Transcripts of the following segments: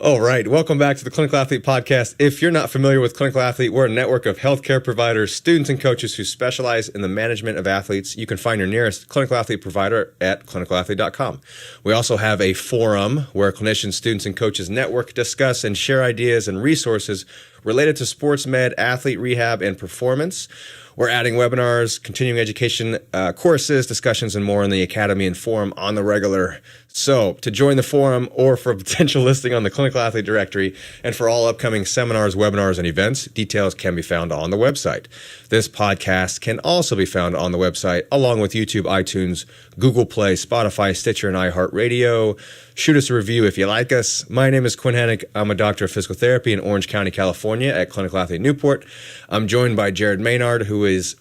All right. Welcome back to the Clinical Athlete Podcast. If you're not familiar with Clinical Athlete, we're a network of healthcare providers, students, and coaches who specialize in the management of athletes. You can find your nearest Clinical Athlete provider at clinicalathlete.com. We also have a forum where clinicians, students, and coaches network, discuss, and share ideas and resources related to sports med, athlete rehab, and performance. We're adding webinars, continuing education courses, discussions, and more in the Academy and Forum on the regular. So to join the forum or for a potential listing on the Clinical Athlete Directory and for all upcoming seminars, webinars, and events, details can be found on the website. This podcast can also be found on the website along with YouTube, iTunes, Google Play, Spotify, Stitcher, and iHeartRadio. Shoot us a review if you like us. My name is Quinn Hennick. I'm a doctor of physical therapy in Orange County, California at Clinical Athlete Newport. I'm joined by Jared Maynard, who is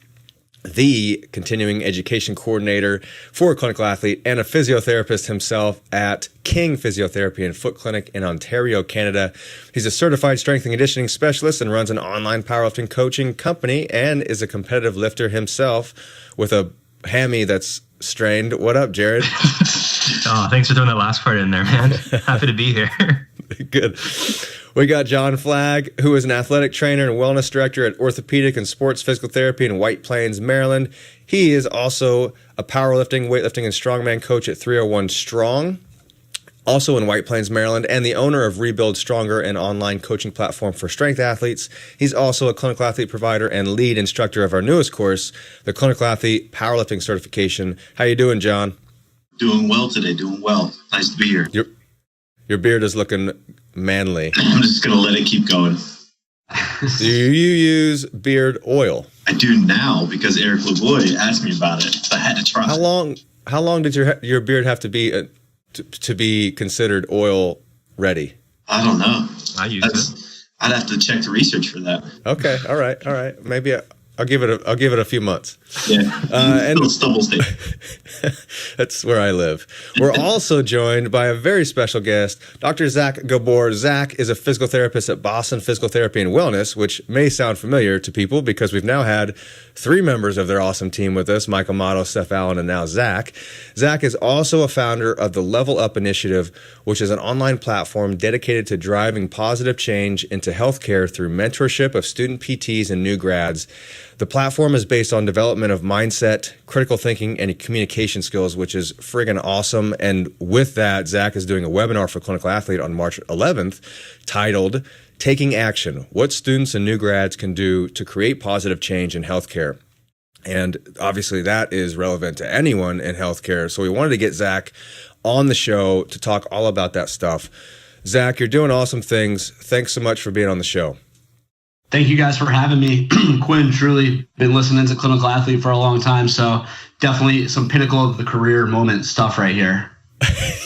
the continuing education coordinator for Clinical Athlete and a physiotherapist himself at King Physiotherapy and Foot Clinic in Ontario, Canada. He's a certified strength and conditioning specialist and runs an online powerlifting coaching company and is a competitive lifter himself with a hammy that's strained. What up, Jared? Oh, thanks for throwing that last part in there, man. Happy to be here. Good. We got John Flagg, who is an athletic trainer and wellness director at Orthopedic and Sports Physical Therapy in White Plains, Maryland. He is also a powerlifting, weightlifting, and strongman coach at 301 Strong, also in White Plains, Maryland, and the owner of Rebuild Stronger, an online coaching platform for strength athletes. He's also a clinical athlete provider and lead instructor of our newest course, the Clinical Athlete Powerlifting Certification. How you doing, John? Doing well today, doing well. Nice to be here. Your beard is looking manly. I'm just going to let it keep going. Do you use beard oil? I do now because Eric LeBoy asked me about it, so I had to try. How long did your beard have to be to be considered oil ready? I don't know. I'd have to check the research for that. Okay, all right. Maybe I'll give it a few months. Yeah, and little stubble state. That's where I live. We're also joined by a very special guest, Dr. Zak Gabor. Zak is a physical therapist at Boston Physical Therapy and Wellness, which may sound familiar to people because we've now had 3 members of their awesome team with us, Michael Motto, Steph Allen, and now Zak. Zak is also a founder of the Level Up Initiative, which is an online platform dedicated to driving positive change into healthcare through mentorship of student PTs and new grads. The platform is based on development of mindset, critical thinking, and communication skills, which is friggin' awesome. And with that, Zak is doing a webinar for Clinical Athlete on March 11th titled Taking Action, What Students and New Grads Can Do to Create Positive Change in Healthcare. And obviously that is relevant to anyone in healthcare. So we wanted to get Zak on the show to talk all about that stuff. Zak, you're doing awesome things. Thanks so much for being on the show. Thank you guys for having me. Quinn, truly been listening to Clinical Athlete for a long time, so definitely some pinnacle of the career moment stuff right here.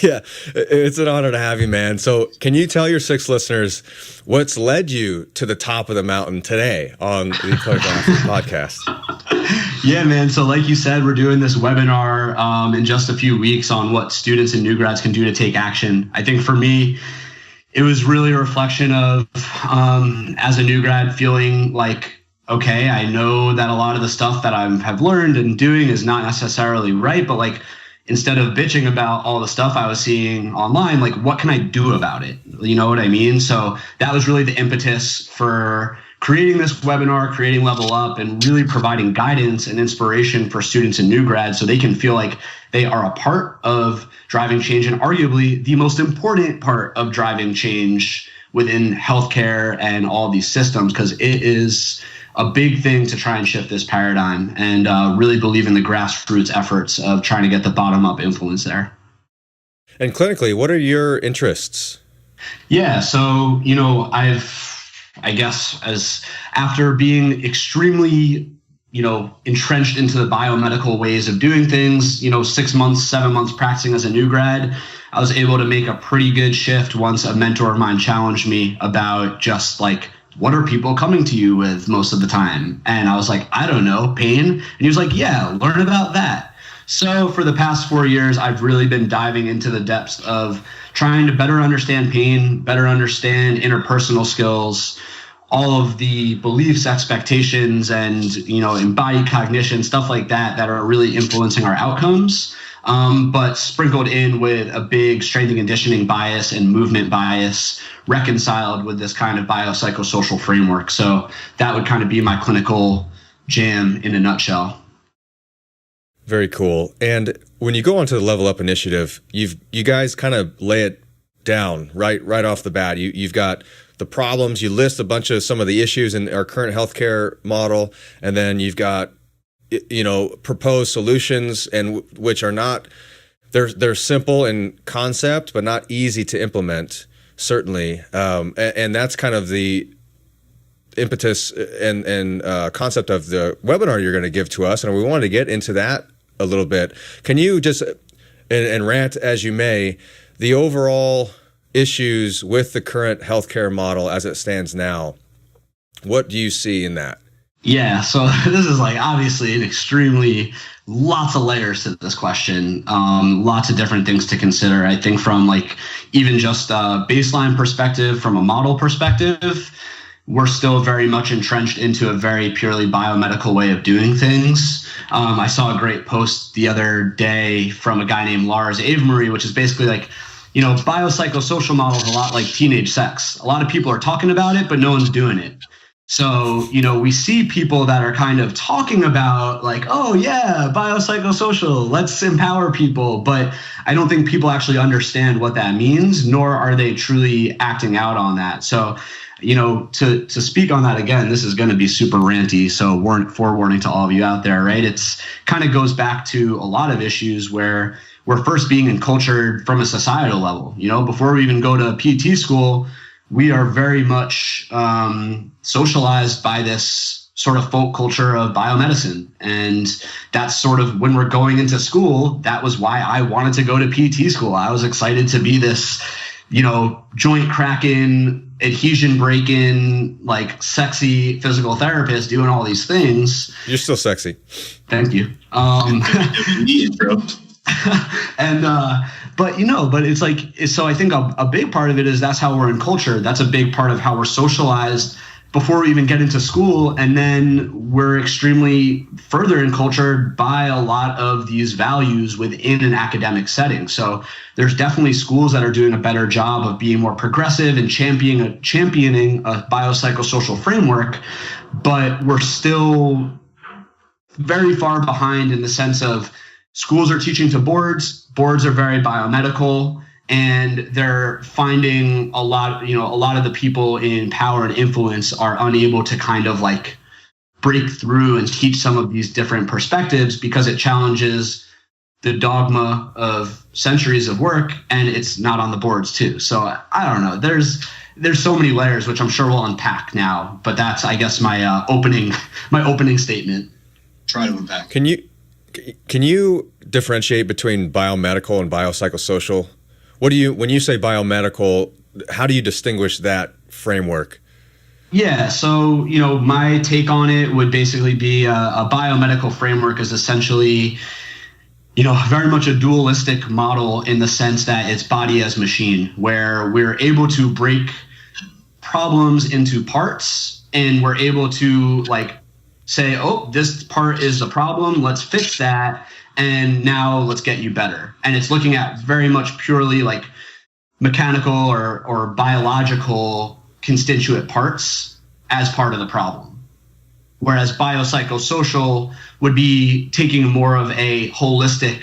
Yeah, it's an honor to have you, man. So can you tell your 6 listeners what's led you to the top of the mountain today on the Clinical Athlete Podcast? Yeah, man. So like you said, we're doing this webinar in just a few weeks on what students and new grads can do to take action. I think for me, it was really a reflection of, as a new grad, feeling like, okay, I know that a lot of the stuff that I have learned and doing is not necessarily right, but like, instead of bitching about all the stuff I was seeing online, like, what can I do about it? You know what I mean? So that was really the impetus for creating this webinar, creating Level Up, and really providing guidance and inspiration for students and new grads so they can feel like they are a part of driving change and arguably the most important part of driving change within healthcare and all these systems, because it is a big thing to try and shift this paradigm and really believe in the grassroots efforts of trying to get the bottom-up influence there. And clinically, what are your interests? Yeah, so, I guess as after being extremely, entrenched into the biomedical ways of doing things, 6 months, 7 months practicing as a new grad, I was able to make a pretty good shift once a mentor of mine challenged me about just like, what are people coming to you with most of the time? And I was like, I don't know, pain. And he was like, yeah, learn about that. So for the past 4 years, I've really been diving into the depths of trying to better understand pain, better understand interpersonal skills, all of the beliefs, expectations, and embodied cognition, stuff like that are really influencing our outcomes. but sprinkled in with a big strength and conditioning bias and movement bias reconciled with this kind of biopsychosocial framework. So that would kind of be my clinical jam in a nutshell. Very cool. And when you go onto the Level Up initiative, you guys kind of lay it down right off the bat. You've got the problems, you list a bunch of some of the issues in our current healthcare model, and then you've got proposed solutions, and which are not, they're simple in concept but not easy to implement, certainly. And that's kind of the impetus and concept of the webinar you're going to give to us, and we wanted to get into that a little bit. Can you just and rant as you may, the overall issues with the current healthcare model as it stands now? What do you see in that? Yeah, so this is like obviously an extremely lots of layers to this question, lots of different things to consider. I think from like even just a baseline perspective, from a model perspective, we're still very much entrenched into a very purely biomedical way of doing things. I saw a great post the other day from a guy named Lars Avery, which is basically like, biopsychosocial model is a lot like teenage sex. A lot of people are talking about it, but no one's doing it. So, we see people that are kind of talking about like, oh yeah, biopsychosocial, let's empower people. But I don't think people actually understand what that means, nor are they truly acting out on that. So, to speak on that again, this is going to be super ranty. So forewarning to all of you out there, right? It's kind of goes back to a lot of issues where we're first being encultured from a societal level. Before we even go to PT school, we are very much socialized by this sort of folk culture of biomedicine. And that's sort of when we're going into school, that was why I wanted to go to PT school. I was excited to be this, joint cracking, adhesion breaking, like sexy physical therapist doing all these things. You're still sexy. Thank you. But it's like, so I think a big part of it is that's how we're encultured. That's a big part of how we're socialized before we even get into school. And then we're extremely further encultured by a lot of these values within an academic setting. So there's definitely schools that are doing a better job of being more progressive and championing a biopsychosocial framework, but we're still very far behind in the sense of schools are teaching to boards are very biomedical, and they're finding a lot of the people in power and influence are unable to kind of like break through and teach some of these different perspectives because it challenges the dogma of centuries of work, and it's not on the boards too. So I don't know. There's so many layers, which I'm sure we'll unpack now, but that's, I guess, my opening statement. Try to unpack. Can you differentiate between biomedical and biopsychosocial? When you say biomedical, how do you distinguish that framework? Yeah, so my take on it would basically be a biomedical framework is essentially very much a dualistic model in the sense that it's body as machine, where we're able to break problems into parts, and we're able to like say, oh, this part is a problem, let's fix that, and now let's get you better. And it's looking at very much purely like mechanical or biological constituent parts as part of the problem. Whereas biopsychosocial would be taking more of a holistic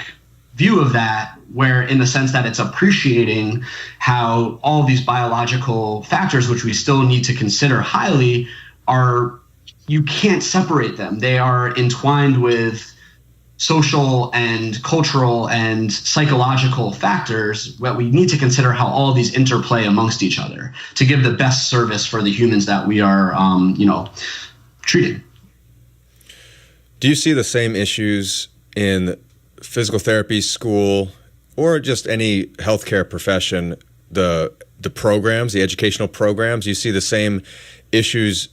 view of that, where in the sense that it's appreciating how all these biological factors, which we still need to consider highly, you can't separate them. They are entwined with social and cultural and psychological factors that we need to consider how all of these interplay amongst each other to give the best service for the humans that we are, treating. Do you see the same issues in physical therapy school or just any healthcare profession, the programs, the educational programs? You see the same issues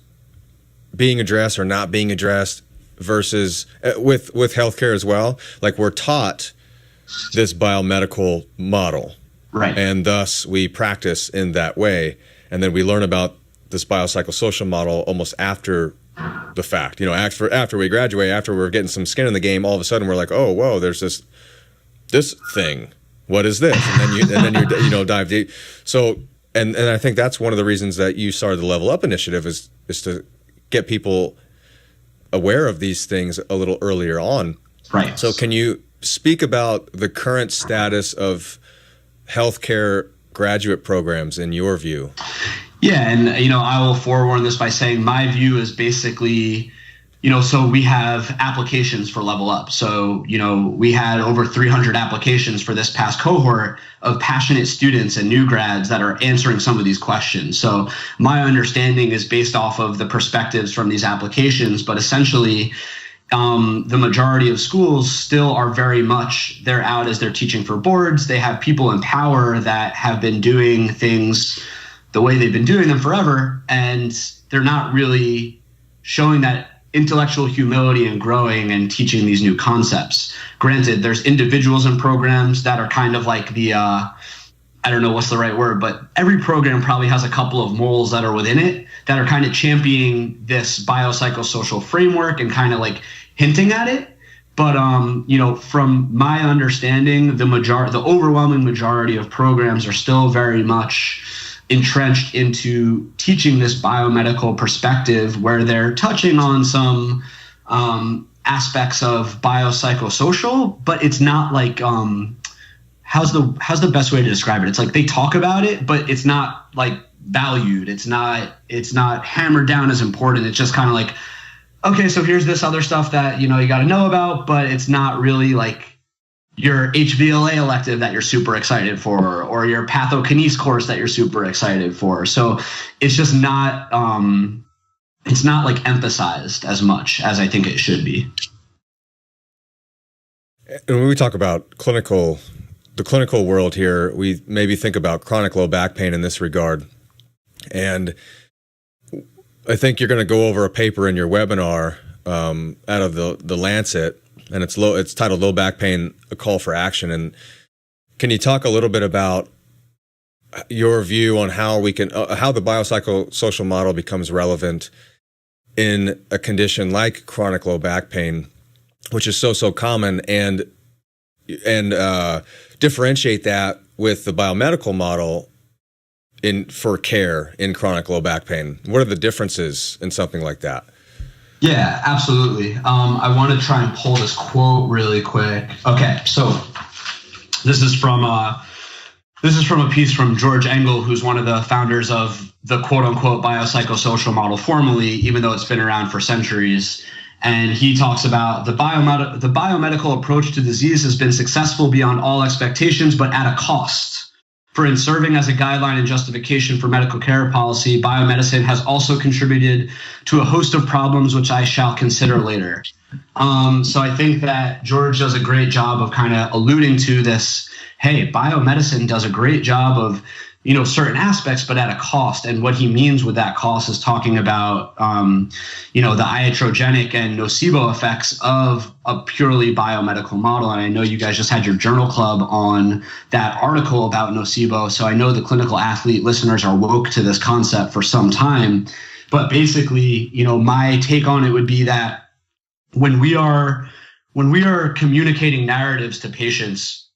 being addressed or not being addressed versus with healthcare as well? Like, we're taught this biomedical model, right? And thus we practice in that way, and then we learn about this biopsychosocial model almost after the fact. After we graduate, after we're getting some skin in the game, all of a sudden we're like, oh, whoa, there's this this thing, what is this? And then you dive deep. So, and I think that's one of the reasons that you started the Level Up initiative is to get people aware of these things a little earlier on. Right. So can you speak about the current status of healthcare graduate programs in your view? Yeah, and I will forewarn this by saying my view is basically, so we have applications for Level Up. So, we had over 300 applications for this past cohort of passionate students and new grads that are answering some of these questions. So my understanding is based off of the perspectives from these applications, but essentially the majority of schools still are very much, they're out as they're teaching for boards. They have people in power that have been doing things the way they've been doing them forever, and they're not really showing that intellectual humility and growing and teaching these new concepts. Granted, there's individuals in programs that are kind of like the, I don't know what's the right word, but every program probably has a couple of moles that are within it that are kind of championing this biopsychosocial framework and kind of like hinting at it. But, from my understanding, the overwhelming majority of programs are still very much entrenched into teaching this biomedical perspective where they're touching on some aspects of biopsychosocial, but it's not like, how's the best way to describe it? It's like they talk about it, but it's not like valued. It's not hammered down as important. It's just kind of like, okay, so here's this other stuff that, you got to know about, but it's not really like your HVLA elective that you're super excited for, or your pathokinese course that you're super excited for. So it's just not, it's not like emphasized as much as I think it should be. And when we talk about the clinical world here, we maybe think about chronic low back pain in this regard. And I think you're going to go over a paper in your webinar out of the Lancet, and it's titled Low Back Pain, A Call for Action. And can you talk a little bit about your view on how we can, how the biopsychosocial model becomes relevant in a condition like chronic low back pain, which is so common, and differentiate that with the biomedical model for care in chronic low back pain? What are the differences in something like that? Yeah, absolutely. I want to try and pull this quote really quick. Okay, so this is from a piece from George Engel, who's one of the founders of the quote unquote biopsychosocial model formally, even though it's been around for centuries. And he talks about the biomedical approach to disease has been successful beyond all expectations, but at a cost. For in serving as a guideline and justification for medical care policy, biomedicine has also contributed to a host of problems which I shall consider later. So I think that George does a great job of kind of alluding to this, hey, biomedicine does a great job of, certain aspects, but at a cost. And what he means with that cost is talking about, the iatrogenic and nocebo effects of a purely biomedical model. And I know you guys just had your journal club on that article about nocebo. So I know the clinical athlete listeners are woke to this concept for some time. But basically, my take on it would be that when we are communicating narratives to patients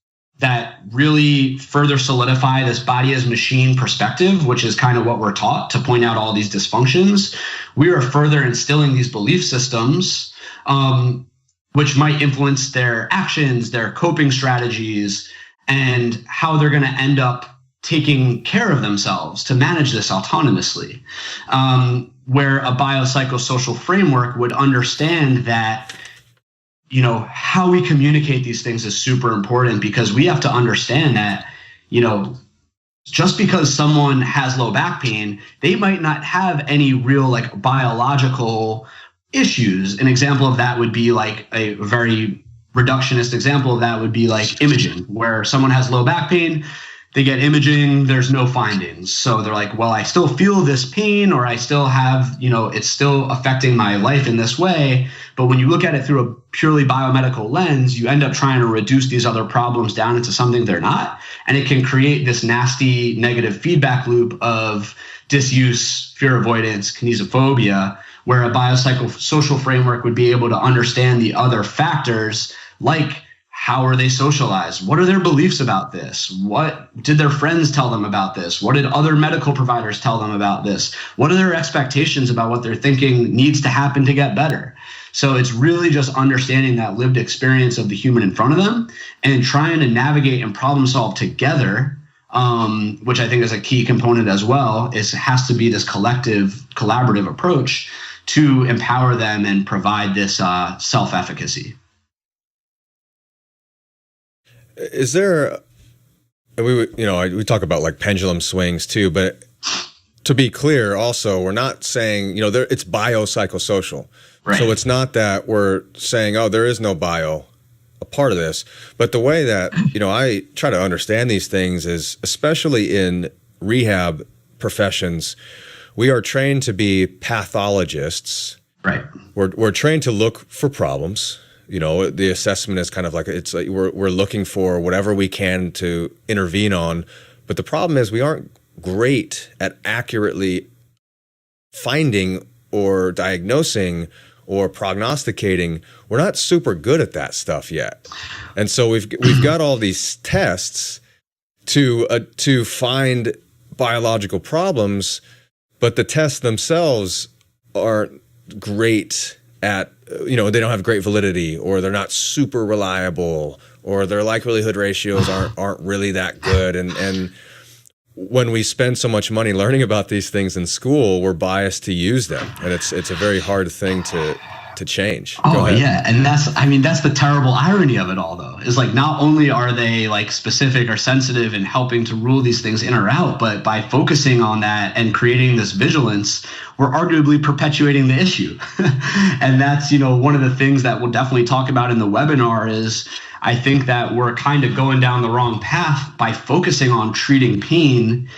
that really further solidify this body as machine perspective, which is kind of what we're taught to point out all these dysfunctions, we are further instilling these belief systems, which might influence their actions, their coping strategies, and how they're going to end up taking care of themselves to manage this autonomously, where a biopsychosocial framework would understand that how we communicate these things is super important, because we have to understand that, just because someone has low back pain, they might not have any real like biological issues. An example of that would be like a very reductionist example of that would be like imaging, where someone has low back pain, they get imaging, there's no findings. So they're like, well, I still feel this pain, or I still have, it's still affecting my life in this way. But when you look at it through a purely biomedical lens, you end up trying to reduce these other problems down into something they're not. And it can create this nasty negative feedback loop of disuse, fear avoidance, kinesiophobia, where a biopsychosocial framework would be able to understand the other factors, like how are they socialized? What are their beliefs about this? What did their friends tell them about this? What did other medical providers tell them about this? What are their expectations about what they're thinking needs to happen to get better? So it's really just understanding that lived experience of the human in front of them and trying to navigate and problem solve together, which I think is a key component as well. It has to be this collective, collaborative approach to empower them and provide this self-efficacy. Is there, we talk about like pendulum swings too, but to be clear, also, we're not saying, it's biopsychosocial. Right. So it's not that we're saying, oh, there is no bio a part of this. But the way that, I try to understand these things is, especially in rehab professions, we are trained to be pathologists. Right. We're trained to look for problems. The assessment is kind of like, it's like we're looking for whatever we can to intervene on. But the problem is we aren't great at accurately finding or diagnosing or prognosticating. We're not super good at that stuff yet. And so we've got all these tests to find biological problems, but the tests themselves aren't great at, they don't have great validity, or they're not super reliable, or their likelihood ratios aren't really that good. And when we spend so much money learning about these things in school, we're biased to use them, and it's a very hard thing to change. Oh yeah, and that's the terrible irony of it all, though, is like not only are they like specific or sensitive in helping to rule these things in or out, but by focusing on that and creating this vigilance, we're arguably perpetuating the issue. And that's one of the things that we'll definitely talk about in the webinar is, I think that we're kind of going down the wrong path by focusing on treating pain.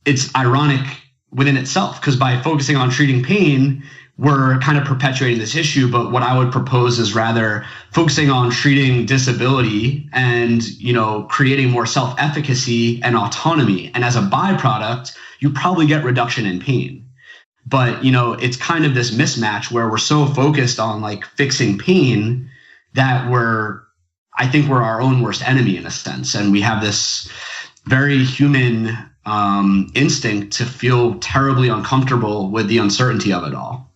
It's ironic within itself, because by focusing on treating pain, we're kind of perpetuating this issue. But what I would propose is rather focusing on treating disability and, creating more self-efficacy and autonomy. And as a byproduct, you probably get reduction in pain. But, it's kind of this mismatch where we're so focused on like fixing pain that I think we're our own worst enemy in a sense. And we have this very human instinct to feel terribly uncomfortable with the uncertainty of it all.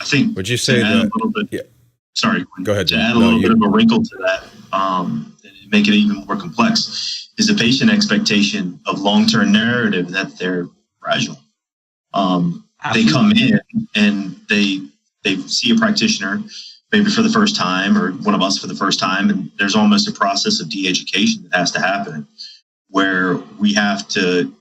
I think. Would you say that? A little bit, yeah. Sorry. Go ahead. To add a little bit of a wrinkle to that, make it even more complex, is the patient expectation of long-term narrative that they're fragile. They come in and they see a practitioner maybe for the first time, or one of us for the first time, and there's almost a process of de-education that has to happen, where we have to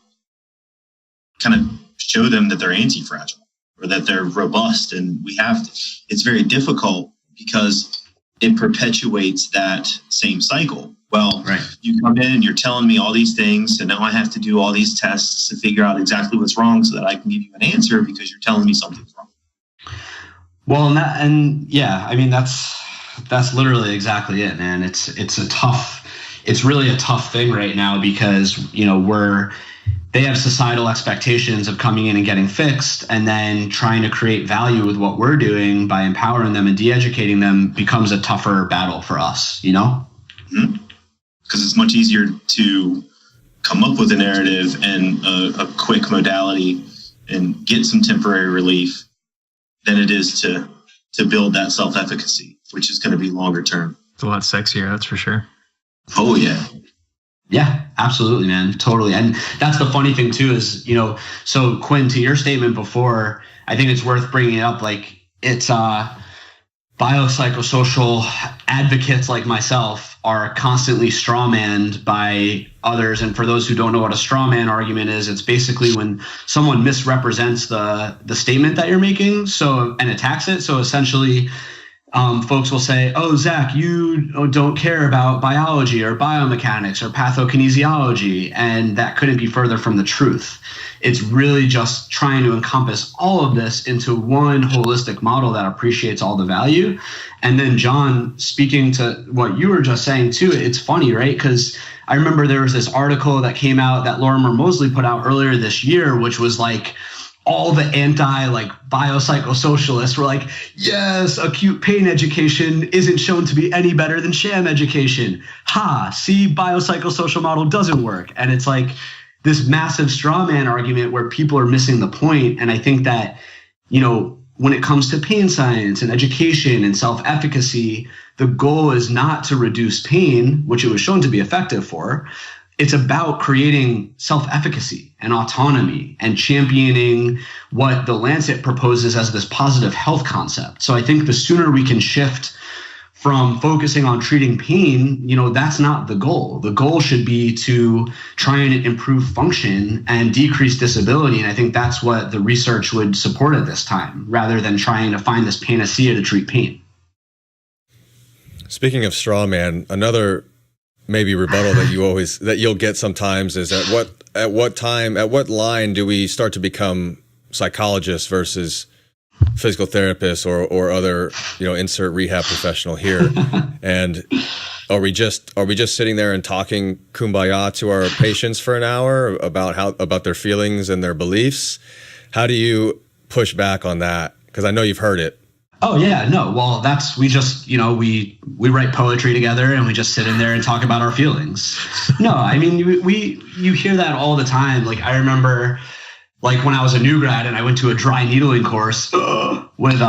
kind of show them that they're anti-fragile or that they're robust. And it's very difficult because it perpetuates that same cycle. Well, right. You come in and you're telling me all these things, and now I have to do all these tests to figure out exactly what's wrong so that I can give you an answer because you're telling me something's wrong. Well, that's literally exactly it, man. It's really a tough thing right now because, they have societal expectations of coming in and getting fixed, and then trying to create value with what we're doing by empowering them and de-educating them becomes a tougher battle for us, Mm-hmm. Because it's much easier to come up with a narrative and a quick modality and get some temporary relief than it is to build that self-efficacy, which is going to be longer term. It's a lot sexier, that's for sure. Oh, yeah. Yeah, absolutely, man. Totally. And that's the funny thing, too, is, so Quinn, to your statement before, I think it's worth bringing up, like, it's biopsychosocial advocates like myself are constantly strawmanned by others. And for those who don't know what a strawman argument is, it's basically when someone misrepresents the statement that you're making, and attacks it. So essentially, folks will say, oh, Zach, you don't care about biology or biomechanics or pathokinesiology, and that couldn't be further from the truth. It's really just trying to encompass all of this into one holistic model that appreciates all the value. And then, John, speaking to what you were just saying too, it's funny, right? Because I remember there was this article that came out that Lorimer Mosley put out earlier this year, which was like all the anti like biopsychosocialists were like, yes, acute pain education isn't shown to be any better than sham education. Ha, see, biopsychosocial model doesn't work. And it's like this massive straw man argument where people are missing the point. And I think that, you know, when it comes to pain science and education and self-efficacy, the goal is not to reduce pain, which it was shown to be effective for. It's about creating self-efficacy and autonomy and championing what the Lancet proposes as this positive health concept. So I think the sooner we can shift from focusing on treating pain, you know, that's not the goal. The goal should be to try and improve function and decrease disability. And I think that's what the research would support at this time, rather than trying to find this panacea to treat pain. Speaking of straw man, another maybe rebuttal that you'll get sometimes is at what line do we start to become psychologists versus physical therapists or other, you know, insert rehab professional here? And are we just sitting there and talking kumbaya to our patients for an hour about their feelings and their beliefs? How do you push back on that? Because I know you've heard it. Oh yeah, no. Well, we write poetry together and we just sit in there and talk about our feelings. No, I mean, you hear that all the time. Like I remember, like when I was a new grad and I went to a dry needling course with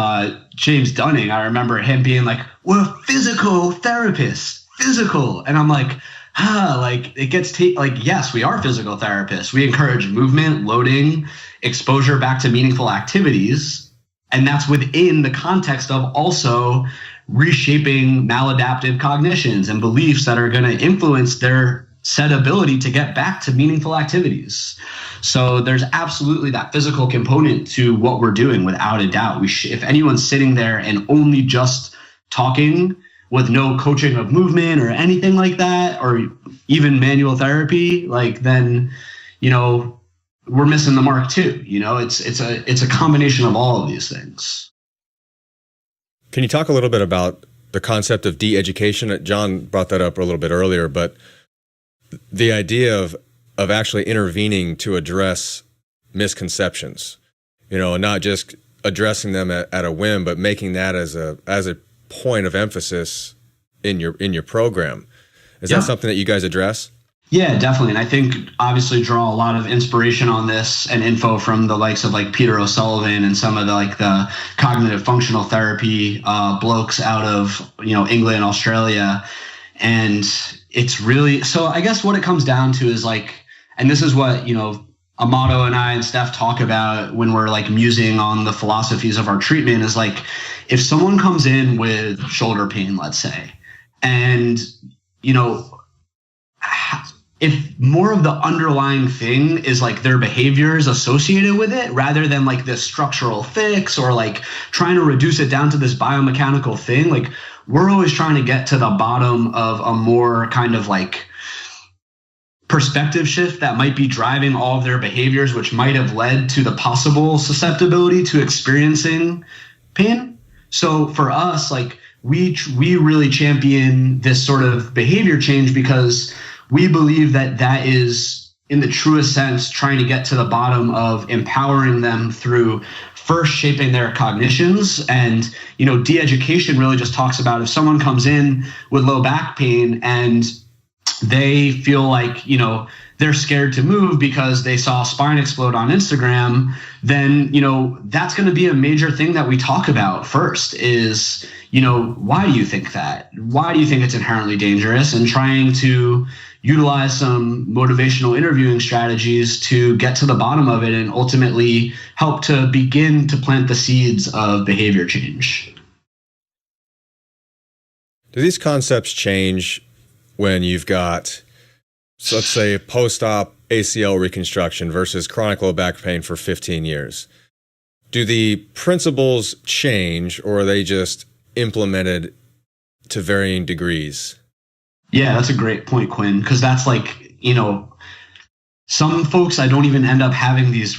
James Dunning, I remember him being like, "We're physical therapists, physical," and I'm like, like it gets like, yes, we are physical therapists. We encourage movement, loading, exposure back to meaningful activities. And that's within the context of also reshaping maladaptive cognitions and beliefs that are going to influence their said ability to get back to meaningful activities. So there's absolutely that physical component to what we're doing, without a doubt. If anyone's sitting there and only just talking with no coaching of movement or anything like that, or even manual therapy, like then, you know, we're missing the mark too. You know, it's a combination of all of these things. Can you talk a little bit about the concept of DeEducation? John brought that up a little bit earlier, but the idea of actually intervening to address misconceptions, you know, and not just addressing them at a whim, but making that as a point of emphasis in your program. Is that something that you guys address? Yeah, definitely. And I think obviously draw a lot of inspiration on this and info from the likes of like Peter O'Sullivan and some of the cognitive functional therapy blokes out of, you know, England, Australia. And it's really, so I guess what it comes down to is like, and this is what, you know, Amato and I and Steph talk about when we're like musing on the philosophies of our treatment, is like, if someone comes in with shoulder pain, let's say, and, you know, if more of the underlying thing is like their behaviors associated with it, rather than like this structural fix or like trying to reduce it down to this biomechanical thing, like we're always trying to get to the bottom of a more kind of like perspective shift that might be driving all of their behaviors, which might have led to the possible susceptibility to experiencing pain. So for us, like we really champion this sort of behavior change because we believe that is, in the truest sense, trying to get to the bottom of empowering them through first shaping their cognitions. And, you know, DeEducation really just talks about if someone comes in with low back pain and they feel like, you know, they're scared to move because they saw spine explode on Instagram, then, you know, that's going to be a major thing that we talk about first is, you know, why do you think that? Why do you think it's inherently dangerous? And trying to utilize some motivational interviewing strategies to get to the bottom of it and ultimately help to begin to plant the seeds of behavior change. Do these concepts change when you've got, so let's say, post-op ACL reconstruction versus chronic low back pain for 15 years? Do the principles change, or are they just implemented to varying degrees? Yeah, that's a great point, Quinn, because that's like, you know, some folks I don't even end up having these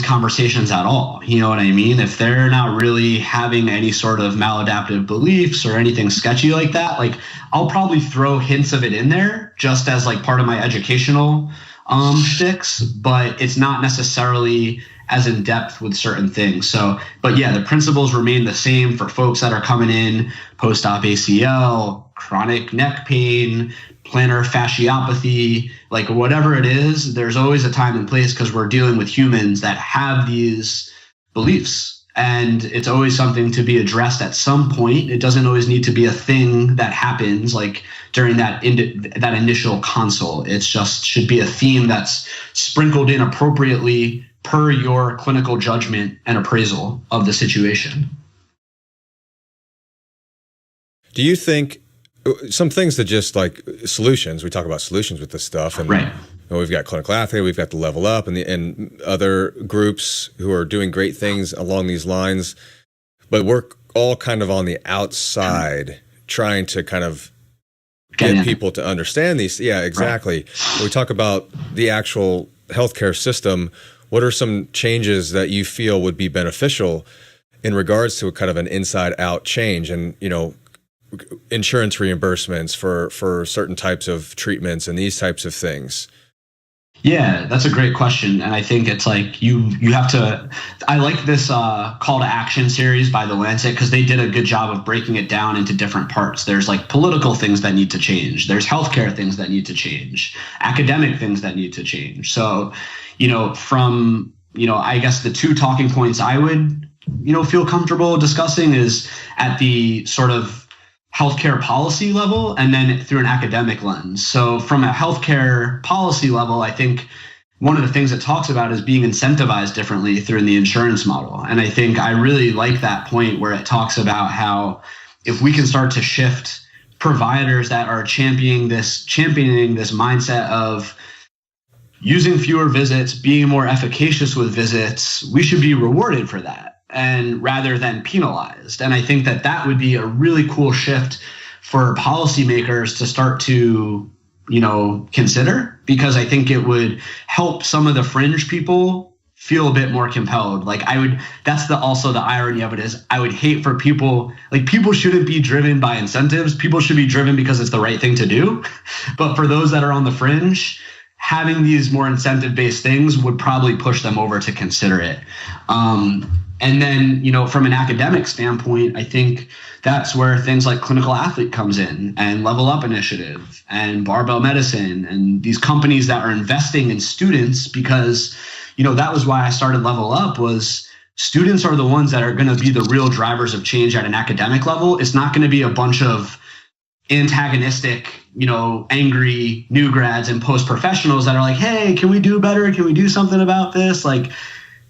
conversations at all. You know what I mean? If they're not really having any sort of maladaptive beliefs or anything sketchy like that, like I'll probably throw hints of it in there just as like part of my educational shticks, but it's not necessarily as in depth with certain things. So, but yeah, the principles remain the same for folks that are coming in post-op ACL, chronic neck pain, plantar fasciopathy, like whatever it is, there's always a time and place because we're dealing with humans that have these beliefs. And it's always something to be addressed at some point. It doesn't always need to be a thing that happens like during that initial consult. It's just should be a theme that's sprinkled in appropriately per your clinical judgment and appraisal of the situation. Do you think some things that just like solutions, we talk about solutions with this stuff, and right. We've got Clinical Athlete, we've got the Level Up, and other groups who are doing great things along these lines, but we're all kind of on the outside trying to kind of get people to understand these. Yeah, exactly. Right. When we talk about the actual healthcare system, what are some changes that you feel would be beneficial in regards to a kind of an inside-out change, and insurance reimbursements for certain types of treatments and these types of things? Yeah, that's a great question. And I think it's like you have to, I like this call to action series by The Lancet because they did a good job of breaking it down into different parts. There's like political things that need to change. There's healthcare things that need to change, academic things that need to change. So, from, I guess the two talking points I would, feel comfortable discussing is at the sort of healthcare policy level and then through an academic lens. So from a healthcare policy level, I think one of the things it talks about is being incentivized differently through the insurance model. And I think I really like that point where it talks about how if we can start to shift providers that are championing this mindset of using fewer visits, being more efficacious with visits, we should be rewarded for that, and rather than penalized. And I think that would be a really cool shift for policymakers to start to, consider, because I think it would help some of the fringe people feel a bit more compelled. That's also the irony of it is I would hate for people shouldn't be driven by incentives. People should be driven because it's the right thing to do. But for those that are on the fringe, having these more incentive-based things would probably push them over to consider it. And then, from an academic standpoint, I think that's where things like Clinical Athlete comes in, and Level Up Initiative and Barbell Medicine and these companies that are investing in students, because, that was why I started Level Up, was students are the ones that are going to be the real drivers of change at an academic level. It's not going to be a bunch of antagonistic, angry new grads and post professionals that are like, hey, can we do better? Can we do something about this?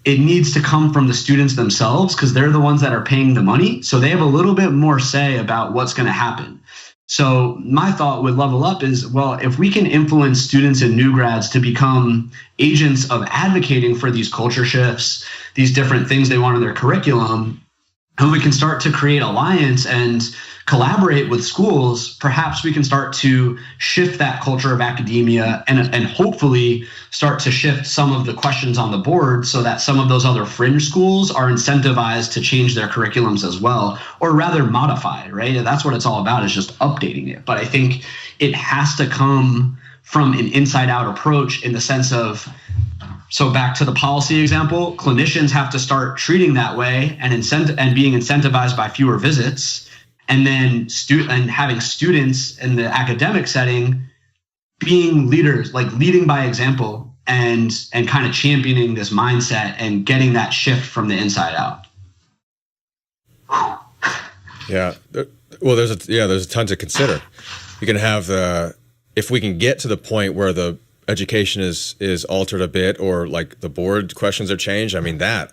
It needs to come from the students themselves because they're the ones that are paying the money. So they have a little bit more say about what's going to happen. So my thought with Level Up is, well, if we can influence students and new grads to become agents of advocating for these culture shifts, these different things they want in their curriculum, and we can start to create alliance and collaborate with schools, perhaps we can start to shift that culture of academia and hopefully start to shift some of the questions on the board so that some of those other fringe schools are incentivized to change their curriculums as well, or rather modify, right? And that's what it's all about, is just updating it. But I think it has to come from an inside out approach in the sense of, so back to the policy example, clinicians have to start treating that way and being incentivized by fewer visits. And then having students in the academic setting being leaders, like leading by example and kind of championing this mindset and getting that shift from the inside out. Yeah. Well, there's a ton to consider. You can have if we can get to the point where the education is altered a bit, or like the board questions are changed. I mean, that's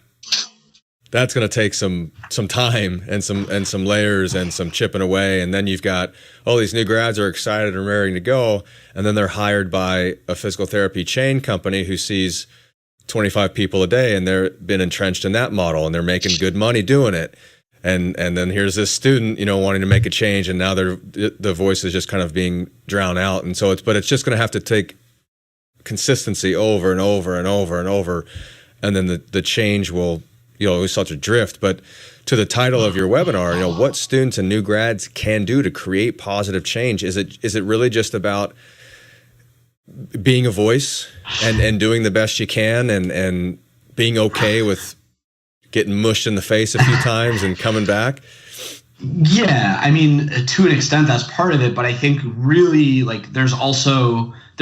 going to take some time and some layers and some chipping away. And then you've got all these new grads are excited and raring to go. And then they're hired by a physical therapy chain company who sees 25 people a day, and they're been entrenched in that model and they're making good money doing it. And then here's this student, wanting to make a change, and now the voice is just kind of being drowned out. And so it's just going to have to take consistency over and over and over and over. And then the change will, we start to drift. But to the title of your webinar, what students and new grads can do to create positive change. Is it really just about being a voice and doing the best you can and being okay with getting mushed in the face a few times and coming back? Yeah, I mean, to an extent, that's part of it. But I think really, like, there's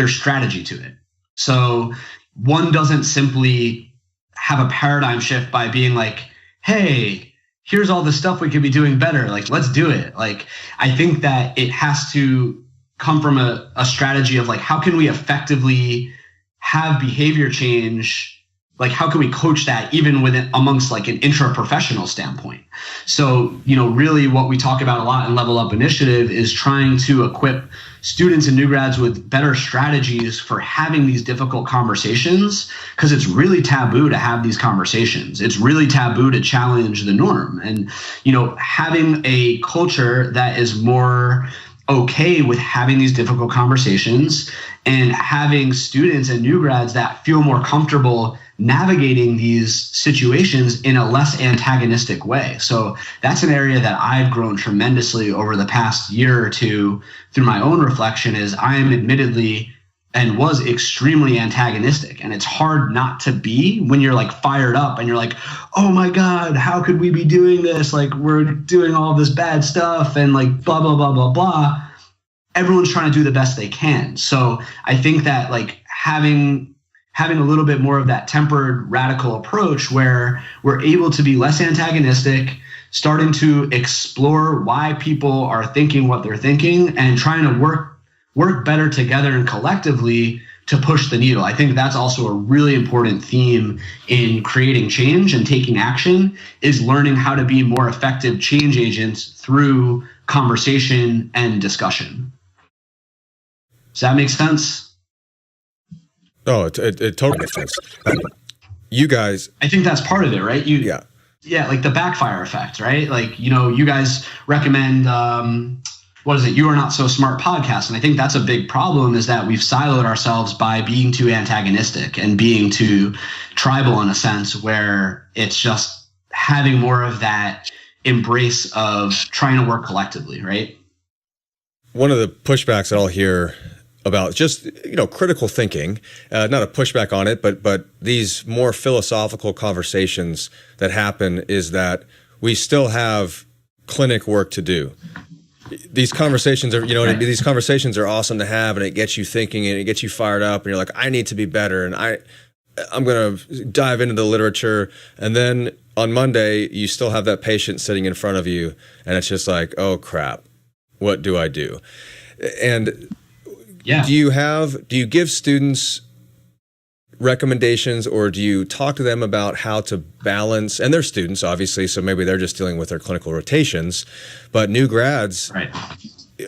strategy to it. So one doesn't simply have a paradigm shift by being like, hey, here's all the stuff we could be doing better. Like, let's do it. Like, I think that it has to come from a strategy of like, how can we effectively have behavior change? Like, how can we coach that even within amongst like an intra-professional standpoint? So, really what we talk about a lot in Level Up Initiative is trying to equip students and new grads with better strategies for having these difficult conversations, because it's really taboo to have these conversations. It's really taboo to challenge the norm. And, having a culture that is more okay with having these difficult conversations and having students and new grads that feel more comfortable navigating these situations in a less antagonistic way. So that's an area that I've grown tremendously over the past year or two through my own reflection. Is I am admittedly and was extremely antagonistic. And it's hard not to be when you're like fired up and you're like, oh my God, how could we be doing this? Like, we're doing all this bad stuff and like blah, blah, blah, blah, blah. Everyone's trying to do the best they can. So I think that like having a little bit more of that tempered, radical approach where we're able to be less antagonistic, starting to explore why people are thinking what they're thinking and trying to work better together and collectively to push the needle. I think that's also a really important theme in creating change and taking action, is learning how to be more effective change agents through conversation and discussion. Does that make sense? Oh, it totally makes sense. You guys, I think that's part of it, right? Yeah, like the backfire effect, right? Like, you guys recommend, You Are Not So Smart podcast. And I think that's a big problem, is that we've siloed ourselves by being too antagonistic and being too tribal in a sense, where it's just having more of that embrace of trying to work collectively, right? One of the pushbacks that I'll hear about just, critical thinking, not a pushback on it, but these more philosophical conversations that happen, is that we still have clinic work to do. These conversations are, these conversations are awesome to have, and it gets you thinking and it gets you fired up, and you're like, I need to be better, and I'm going to dive into the literature. And then on Monday, you still have that patient sitting in front of you, and it's just like, oh crap, what do I do? And yeah. Do you give students recommendations, or do you talk to them about how to balance, and they're students obviously, so maybe they're just dealing with their clinical rotations, but new grads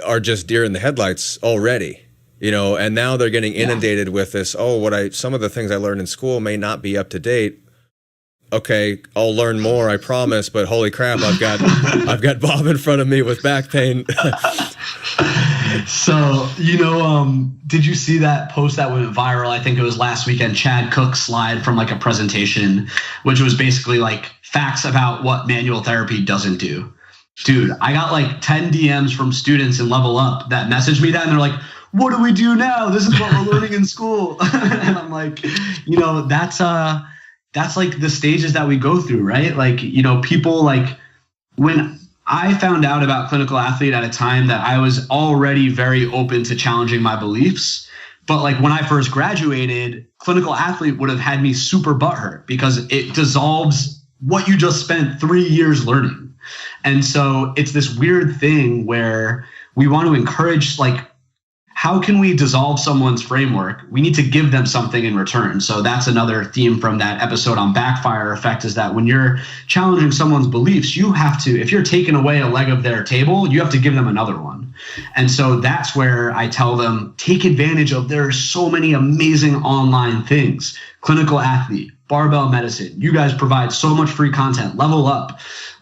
are just deer in the headlights already, and now they're getting inundated with this, some of the things I learned in school may not be up to date. Okay, I'll learn more, I promise, but holy crap, I've got Bob in front of me with back pain. So, did you see that post that went viral? I think it was last weekend, Chad Cook's slide from like a presentation, which was basically like facts about what manual therapy doesn't do. Dude, I got like 10 DMs from students in Level Up that messaged me that, and they're like, what do we do now? This is what we're learning in school. And I'm like, that's like the stages that we go through, right? Like, people like, when I found out about Clinical Athlete at a time that I was already very open to challenging my beliefs. But like when I first graduated, Clinical Athlete would have had me super butthurt because it dissolves what you just spent 3 years learning. And so it's this weird thing where we want to encourage, like, how can we dissolve someone's framework? We need to give them something in return. So that's another theme from that episode on backfire effect, is that when you're challenging someone's beliefs, you have to, if you're taking away a leg of their table, you have to give them another one. And so that's where I tell them, take advantage of, there are so many amazing online things. Clinical Athlete, Barbell Medicine, you guys provide so much free content. Level Up,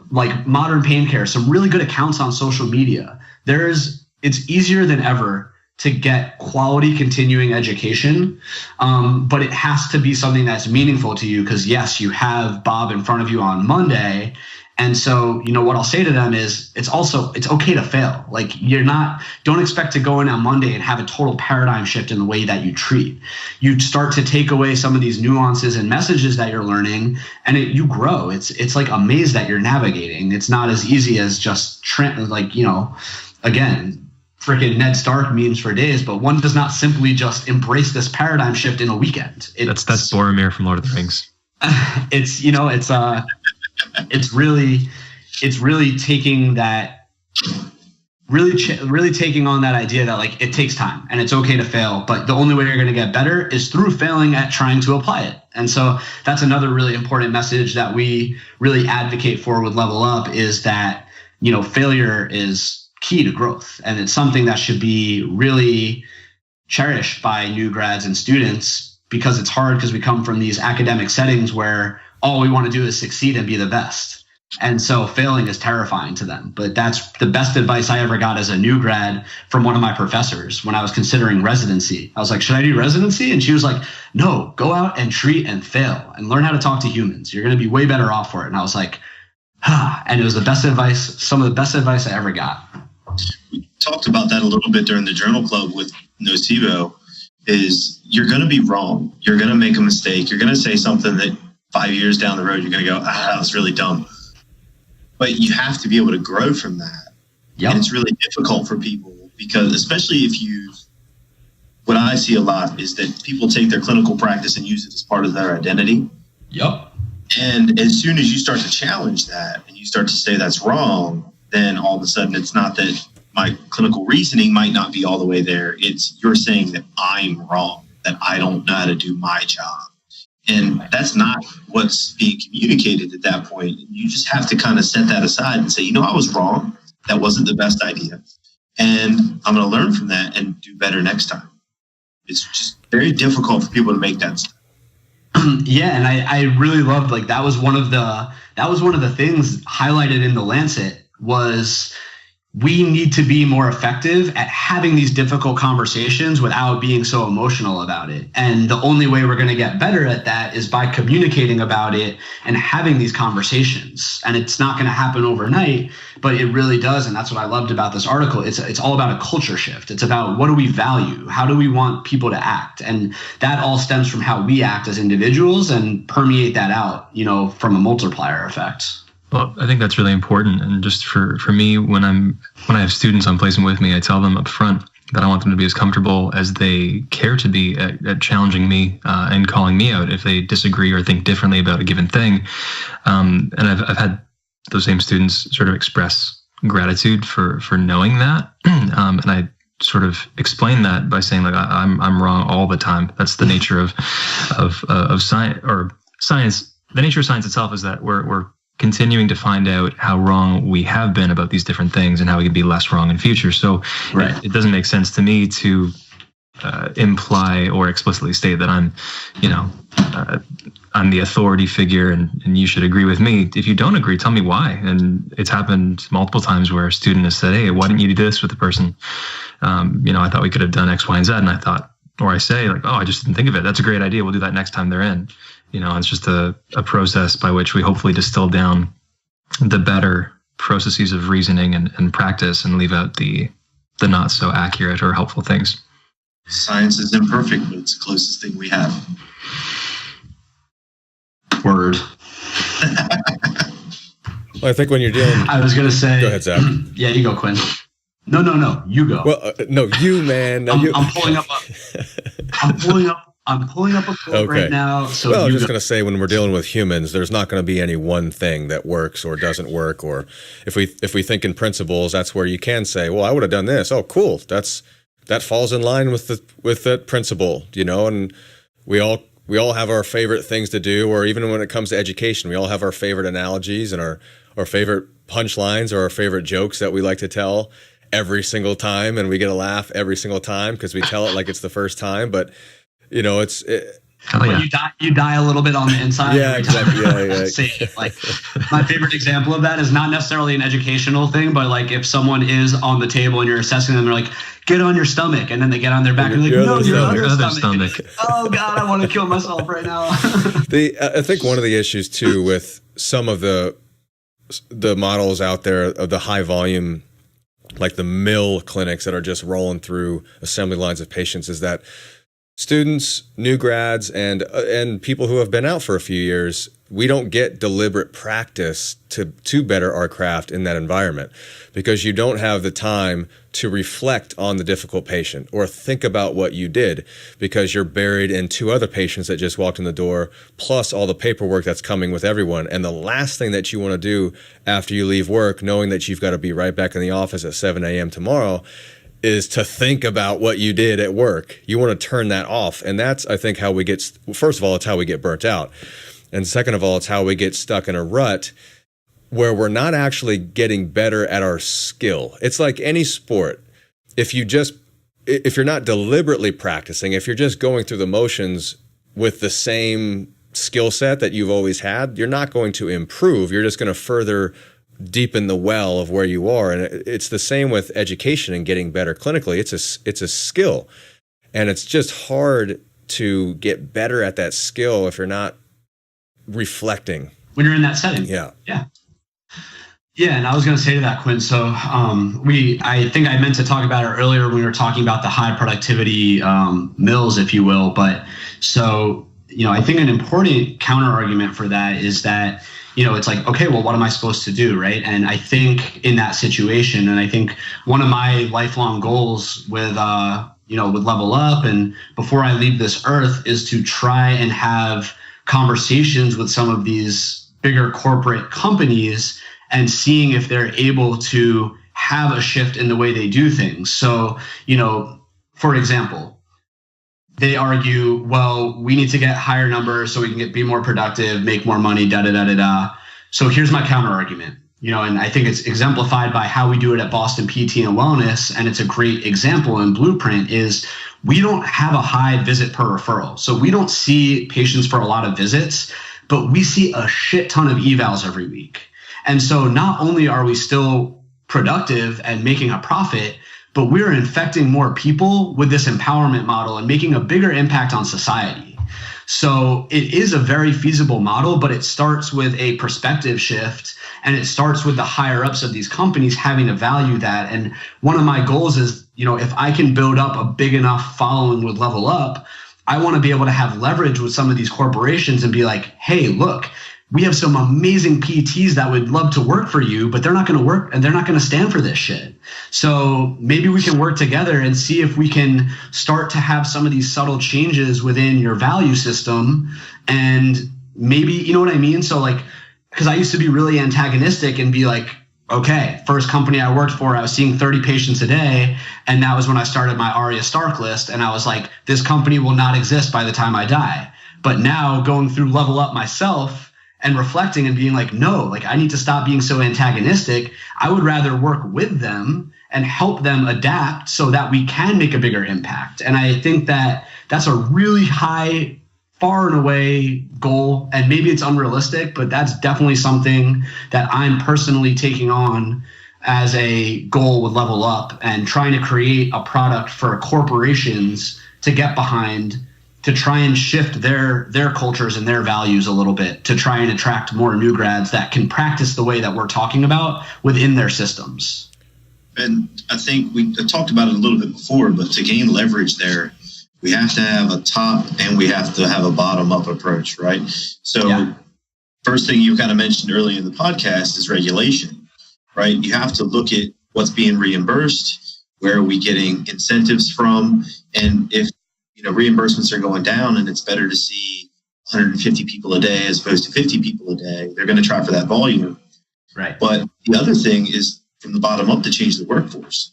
like Modern Pain Care, some really good accounts on social media. It's easier than ever to get quality continuing education, but it has to be something that's meaningful to you, because yes, you have Bob in front of you on Monday, And so, what I'll say to them is it's okay to fail. Like don't expect to go in on Monday and have a total paradigm shift in the way that you treat. You start to take away some of these nuances and messages that you're learning, and you grow. It's like a maze that you're navigating. It's not as easy as just again, freaking Ned Stark memes for days, but one does not simply just embrace this paradigm shift in a weekend. That's Boromir from Lord of the Rings. It's really taking that, really taking on that idea that like it takes time and it's okay to fail, but the only way you're going to get better is through failing at trying to apply it. And so that's another really important message that we really advocate for with Level Up, is that, failure is key to growth. And it's something that should be really cherished by new grads and students, because it's hard because we come from these academic settings where all we want to do is succeed and be the best. And so failing is terrifying to them. But that's the best advice I ever got as a new grad from one of my professors when I was considering residency. I was like, should I do residency? And she was like, no, go out and treat and fail and learn how to talk to humans. You're going to be way better off for it. And I was like, and it was the best advice, some of the best advice I ever got. We talked about that a little bit during the journal club with Nocebo, is you're going to be wrong. You're going to make a mistake. You're going to say something that 5 years down the road, you're going to go, that was really dumb. But you have to be able to grow from that. Yep. And it's really difficult for people, because especially if what I see a lot is that people take their clinical practice and use it as part of their identity. Yep. And as soon as you start to challenge that and you start to say that's wrong, then all of a sudden it's not that my clinical reasoning might not be all the way there. It's you're saying that I'm wrong, that I don't know how to do my job. And that's not what's being communicated at that point. You just have to kind of set that aside and say, I was wrong. That wasn't the best idea. And I'm going to learn from that and do better next time. It's just very difficult for people to make that step. Yeah, and I really loved, like, that was one of the things highlighted in the Lancet, was we need to be more effective at having these difficult conversations without being so emotional about it. And the only way we're going to get better at that is by communicating about it and having these conversations. And it's not going to happen overnight, but it really does. And that's what I loved about this article. It's all about a culture shift. It's about, what do we value? How do we want people to act? And that all stems from how we act as individuals and permeate that out, from a multiplier effect. Well, I think that's really important. And just for me, when I have students on placement with me, I tell them up front that I want them to be as comfortable as they care to be at challenging me and calling me out if they disagree or think differently about a given thing. And I've had those same students sort of express gratitude for knowing that. And I sort of explain that by saying, like, I'm wrong all the time. That's the nature of science, or science. The nature of science itself is that we're continuing to find out how wrong we have been about these different things and how we can be less wrong in future. So right. It doesn't make sense to me to imply or explicitly state that I'm the authority figure and you should agree with me. If you don't agree, tell me why. And it's happened multiple times where a student has said, hey, why didn't you do this with the person? I thought we could have done X, Y, and Z. And I say, like, oh, I just didn't think of it. That's a great idea. We'll do that next time they're in. It's just a process by which we hopefully distill down the better processes of reasoning and practice and leave out the not so accurate or helpful things. Science is imperfect, but it's the closest thing we have. Word. Well, I think when you're dealing... I was going to say... Go ahead, Zach. Yeah, you go, Quinn. No, you go. Well, no, you, man. No, I'm pulling up a quote right now. So I was just going to say, when we're dealing with humans, there's not going to be any one thing that works or doesn't work. Or if we think in principles, that's where you can say, well, I would have done this. Oh, cool. That falls in line with that principle, and we all have our favorite things to do. Or even when it comes to education, we all have our favorite analogies and our favorite punchlines or our favorite jokes that we like to tell every single time. And we get a laugh every single time because we tell it like it's the first time. But you die a little bit on the inside. Yeah, exactly. Yeah. Like, my favorite example of that is not necessarily an educational thing, but like if someone is on the table and you're assessing them, they're like, get on your stomach, and then they get on their back and you're like, no, your other stomach. Oh God, I want to kill myself right now. I think one of the issues too with some of the the models out there of the high volume, like the mill clinics that are just rolling through assembly lines of patients, is that students, new grads, and people who have been out for a few years, we don't get deliberate practice to better our craft in that environment, because you don't have the time to reflect on the difficult patient or think about what you did, because you're buried in 2 other patients that just walked in the door, plus all the paperwork that's coming with everyone. And the last thing that you want to do after you leave work, knowing that you've got to be right back in the office at 7 a.m. tomorrow, is to think about what you did at work. You want to turn that off. And that's, I think, how we get, first of all, it's how we get burnt out. And second of all, it's how we get stuck in a rut where we're not actually getting better at our skill. It's like any sport. If you're not deliberately practicing, if you're just going through the motions with the same skill set that you've always had, you're not going to improve. You're just going to further deepen the well of where you are. And it's the same with education and getting better clinically. It's a skill, and it's just hard to get better at that skill if you're not reflecting when you're in that setting. Yeah. And I was going to say to that, Quinn, so I think I meant to talk about it earlier when we were talking about the high productivity mills, if you will. But so, I think an important counter argument for that is that, it's like, okay, well, what am I supposed to do, right? And I think in that situation, and I think one of my lifelong goals with Level Up and before I leave this earth is to try and have conversations with some of these bigger corporate companies and seeing if they're able to have a shift in the way they do things. So, for example, they argue, well, we need to get higher numbers so we can be more productive, make more money, da-da-da-da-da. So here's my counter argument, and I think it's exemplified by how we do it at Boston PT and Wellness. And it's a great example and blueprint is we don't have a high visit per referral. So we don't see patients for a lot of visits, but we see a shit ton of evals every week. And so not only are we still productive and making a profit, but we're infecting more people with this empowerment model and making a bigger impact on society. So it is a very feasible model, but it starts with a perspective shift, and it starts with the higher ups of these companies having to value that. And one of my goals is, if I can build up a big enough following with Level Up, I want to be able to have leverage with some of these corporations and be like, hey, look, we have some amazing PTs that would love to work for you, but they're not going to work and they're not going to stand for this shit. So maybe we can work together and see if we can start to have some of these subtle changes within your value system. And maybe, you know what I mean? So like, because I used to be really antagonistic and be like, okay, first company I worked for, I was seeing 30 patients a day. And that was when I started my ARIA Stark list. And I was like, this company will not exist by the time I die. But now going through Level Up myself, and reflecting and being like, no, like I need to stop being so antagonistic. I would rather work with them and help them adapt so that we can make a bigger impact. And I think that that's a really high, far and away goal. And maybe it's unrealistic, but that's definitely something that I'm personally taking on as a goal with Level Up and trying to create a product for corporations to get behind, to try and shift their cultures and their values a little bit, to try and attract more new grads that can practice the way that we're talking about within their systems. And I think we talked about it a little bit before, but to gain leverage there, we have to have a top and we have to have a bottom up approach, right? So First thing you kind of mentioned earlier in the podcast is regulation, right? You have to look at what's being reimbursed, where are we getting incentives from, and if reimbursements are going down and it's better to see 150 people a day as opposed to 50 people a day, they're going to try for that volume. Right. But the other thing is from the bottom up to change the workforce.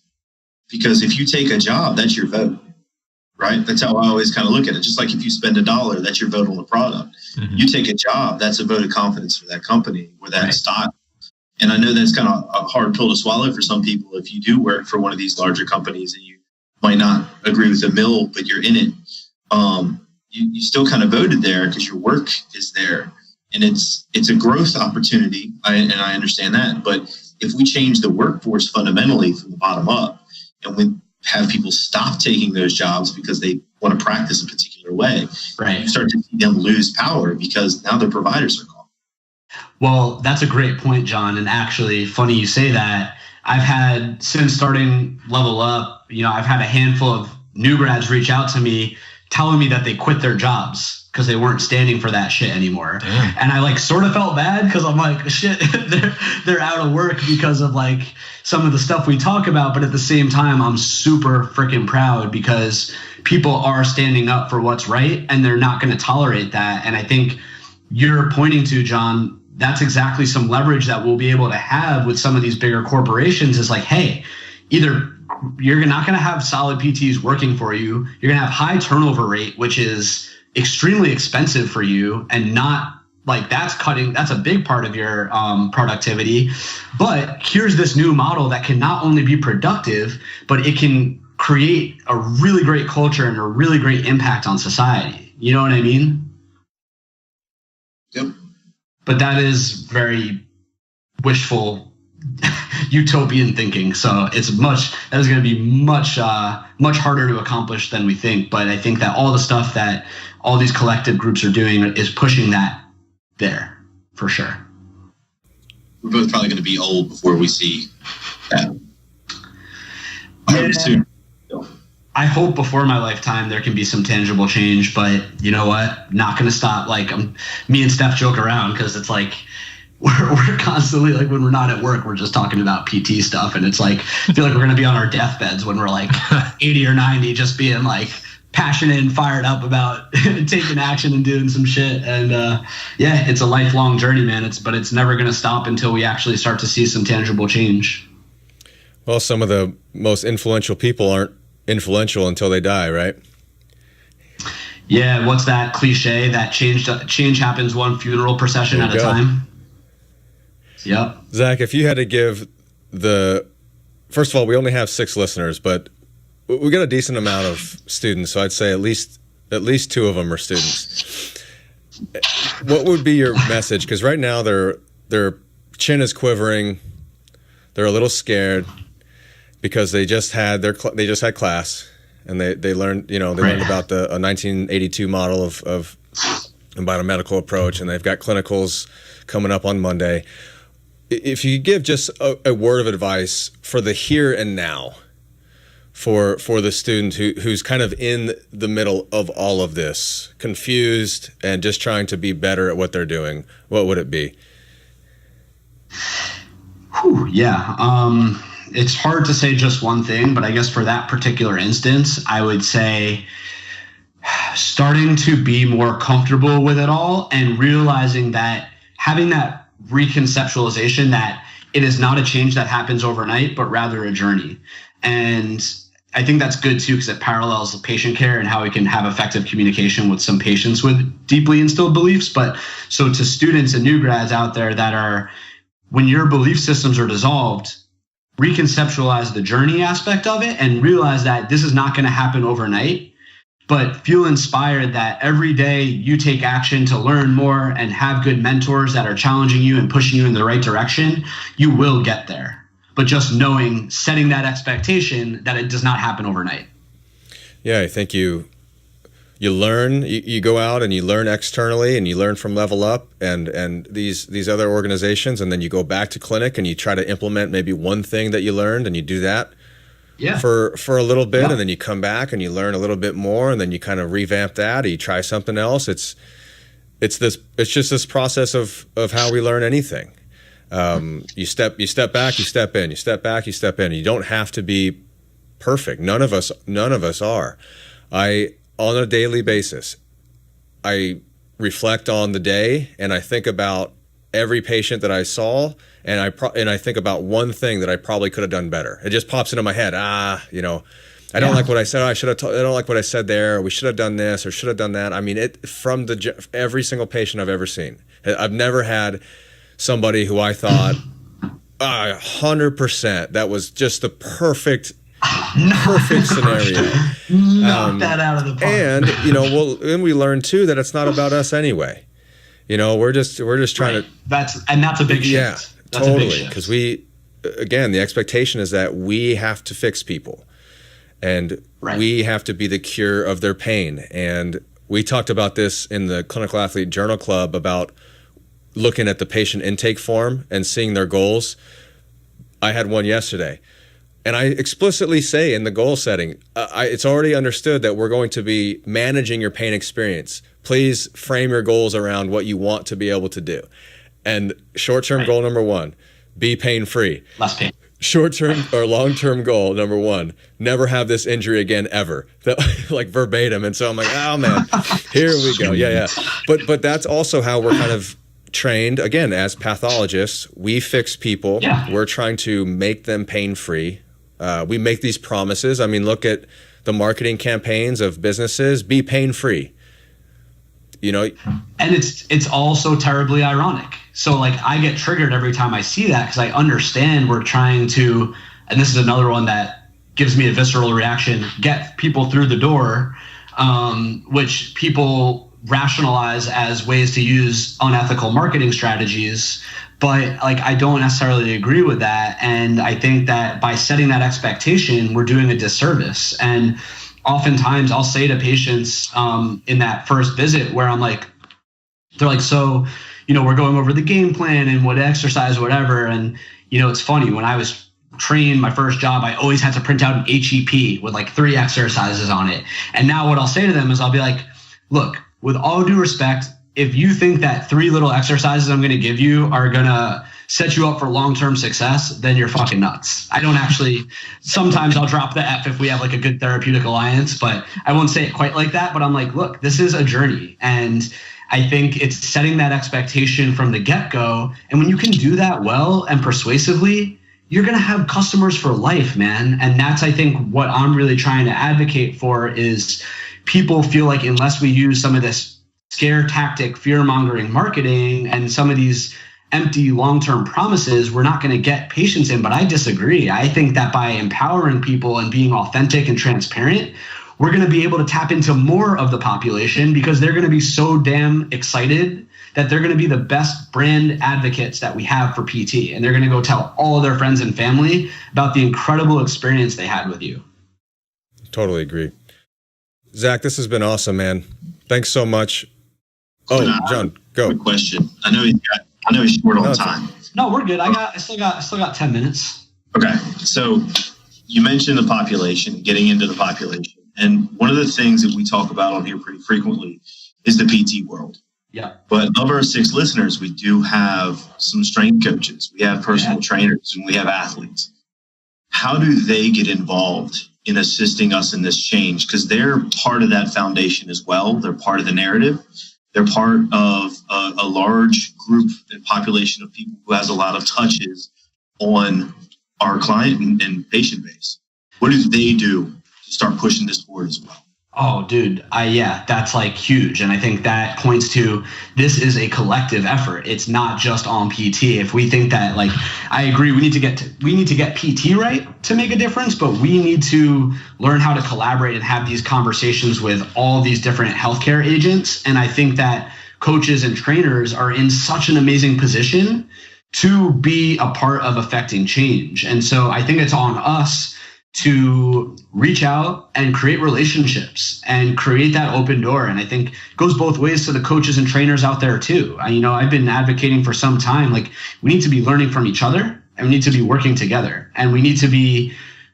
Because if you take a job, that's your vote, right? That's how I always kind of look at it. Just like if you spend $1, that's your vote on the product. Mm-hmm. You take a job, that's a vote of confidence for that company or that stock. And I know that's kind of a hard pill to swallow for some people if you do work for one of these larger companies and you might not agree with the mill, but you're in it. You still kind of voted there because your work is there, and it's a growth opportunity. And I understand that, but if we change the workforce fundamentally from the bottom up, and we have people stop taking those jobs because they want to practice a particular way, right, you start to see them lose power because now their providers are gone. Well, that's a great point, John. And actually, funny you say that. I've had, since starting Level Up, I've had a handful of new grads reach out to me telling me that they quit their jobs because they weren't standing for that shit anymore. Damn. And I sort of felt bad because I'm like, shit, they're out of work because of some of the stuff we talk about. But at the same time, I'm super freaking proud because people are standing up for what's right and they're not going to tolerate that. And I think you're pointing to, John, that's exactly some leverage that we'll be able to have with some of these bigger corporations is hey, either you're not going to have solid PTs working for you, you're going to have high turnover rate, which is extremely expensive for you and not that's a big part of your productivity. But here's this new model that can not only be productive, but it can create a really great culture and a really great impact on society. You know what I mean? Yep. But that is very wishful utopian thinking. So that is going to be much harder to accomplish than we think. But I think that all the stuff that all these collective groups are doing is pushing that there for sure. We're both probably going to be old before we see that. Soon. I hope before my lifetime there can be some tangible change, but you know what? Not going to stop. Me and Steph joke around because it's we're constantly when we're not at work, we're just talking about PT stuff, and it's I feel like we're going to be on our deathbeds when we're 80 or 90, just being passionate and fired up about taking action and doing some shit. And it's a lifelong journey, man. But it's never going to stop until we actually start to see some tangible change. Well, some of the most influential people aren't influential until they die, right? Yeah, what's that cliche that change happens one funeral procession at a time? Yep. Zach, if you had to give first of all, we only have 6 listeners, but we got a decent amount of students, so I'd say at least 2 of them are students. What would be your message? Because right now their chin is quivering, they're a little scared because they just had class and they learned learned about a 1982 model of a biomedical approach, and they've got clinicals coming up on Monday. If you give just a word of advice for the here and now, for the student who's kind of in the middle of all of this, confused and just trying to be better at what they're doing, what would it be? It's hard to say just one thing, but I guess for that particular instance, I would say starting to be more comfortable with it all and realizing that having that reconceptualization that it is not a change that happens overnight, but rather a journey. And I think that's good too, because it parallels the patient care and how we can have effective communication with some patients with deeply instilled beliefs. But so to students and new grads out there when your belief systems are dissolved, reconceptualize the journey aspect of it and realize that this is not going to happen overnight, but feel inspired that every day you take action to learn more and have good mentors that are challenging you and pushing you in the right direction, you will get there. But just setting that expectation that it does not happen overnight. Yeah, I think you learn, you go out and you learn externally and you learn from Level Up and these other organizations, and then you go back to clinic and you try to implement maybe one thing that you learned, and you do that for a little bit, and then you come back and you learn a little bit more, and then you kind of revamp that, or you try something else. It's just this process of how we learn anything. You step back, you step in, you step back, you step in. You don't have to be perfect. None of us are. On a daily basis, I reflect on the day and I think about every patient that I saw, and I think about one thing that I probably could have done better. It just pops into my head. I don't like what I said. I don't like what I said there. Or we should have done this or should have done that. I mean, from every single patient I've ever seen. I've never had somebody who I thought 100% that was just the perfect scenario. Knock that out of the park. And then we learn too that it's not about us anyway. We're just trying to. That's a big shift. Yeah, totally. Because the expectation is that we have to fix people, and we have to be the cure of their pain. And we talked about this in the Clinical Athlete Journal Club about looking at the patient intake form and seeing their goals. I had one yesterday, and I explicitly say in the goal setting, it's already understood that we're going to be managing your pain experience. Please frame your goals around what you want to be able to do. And short-term goal number 1, be pain-free. Less pain. Short-term or long-term goal number 1, never have this injury again ever. That, like verbatim. And so I'm like, oh man, here we go. Yeah. But that's also how we're kind of trained. Again, as pathologists, we fix people. Yeah. We're trying to make them pain-free. We make these promises. I mean, look at the marketing campaigns of businesses, be pain-free. You know, and it's all so terribly ironic. So like I get triggered every time I see that, because I understand we're trying to, and this is another one that gives me a visceral reaction, get people through the door, which people rationalize as ways to use unethical marketing strategies. But like, I don't necessarily agree with that. And I think that by setting that expectation, we're doing a disservice. And oftentimes I'll say to patients in that first visit where I'm like, they're like, so, you know, we're going over the game plan and what exercise, whatever. And, you know, it's funny, when I was trained my first job, I always had to print out an HEP with like 3 exercises on it. And now what I'll say to them is I'll be like, look, with all due respect, if you think that 3 little exercises I'm going to give you are going to set you up for long-term success, then you're fucking nuts. I don't actually, sometimes I'll drop the F if we have like a good therapeutic alliance, but I won't say it quite like that. But I'm like, look, this is a journey. And I think it's setting that expectation from the get-go. And when you can do that well and persuasively, you're going to have customers for life, man. And that's, I think, what I'm really trying to advocate for is people feel like unless we use some of this scare tactic, fear-mongering marketing and some of these empty long-term promises, we're not going to get patients in. But I disagree. I think that by empowering people and being authentic and transparent, we're going to be able to tap into more of the population, because they're going to be so damn excited that they're going to be the best brand advocates that we have for PT. And they're going to go tell all of their friends and family about the incredible experience they had with you. Totally agree. Zach, this has been awesome, man. Thanks so much. Oh, John, go. Quick question. I know he's short on time. No, we're good. I still got 10 minutes. Okay. So you mentioned the population, getting into the population. And one of the things that we talk about on here pretty frequently is the PT world. Yeah. But of our 6 listeners, we do have some strength coaches. We have personal trainers, and we have athletes. How do they get involved in assisting us in this change? Because they're part of that foundation as well. They're part of the narrative. They're part of a large group and population of people who has a lot of touches on our client and patient base. What do they do to start pushing this forward as well? Oh, dude. That's like huge. And I think that points to this is a collective effort. It's not just on PT. If we think that, like, I agree, we need to get PT right to make a difference, but we need to learn how to collaborate and have these conversations with all these different healthcare agents. And I think that coaches and trainers are in such an amazing position to be a part of affecting change. And so I think it's on us to reach out and create relationships and create that open door. And I think it goes both ways to the coaches and trainers out there too. I've been advocating for some time, like, we need to be learning from each other, and we need to be working together, and we need to be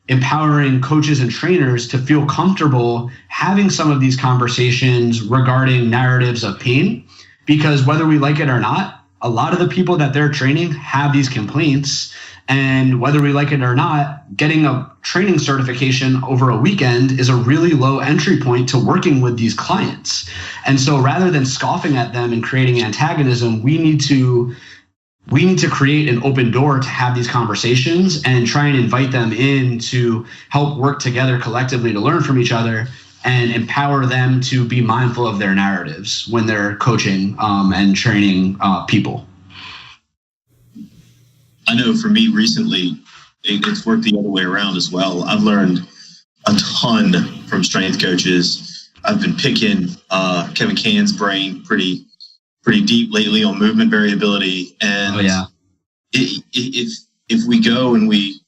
empowering coaches and trainers to feel comfortable having some of these conversations regarding narratives of pain, because whether we like it or not, a lot of the people that they're training have these complaints. And whether we like it or not, getting a training certification over a weekend is a really low entry point to working with these clients. And so rather than scoffing at them and creating antagonism, we need to create an open door to have these conversations and try and invite them in to help work together collectively to learn from each other and empower them to be mindful of their narratives when they're coaching and training people. I know for me recently, it's worked the other way around as well. I've learned a ton from strength coaches. I've been picking Kevin Cann's brain pretty deep lately on movement variability. And if we go and we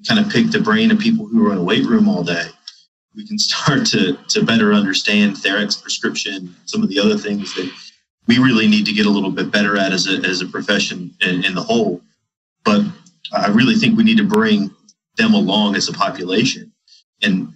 kind of pick the brain of people who are in a weight room all day, we can start to better understand Therex prescription, some of the other things that we really need to get a little bit better at as a profession in the whole. But I really think we need to bring them along as a population and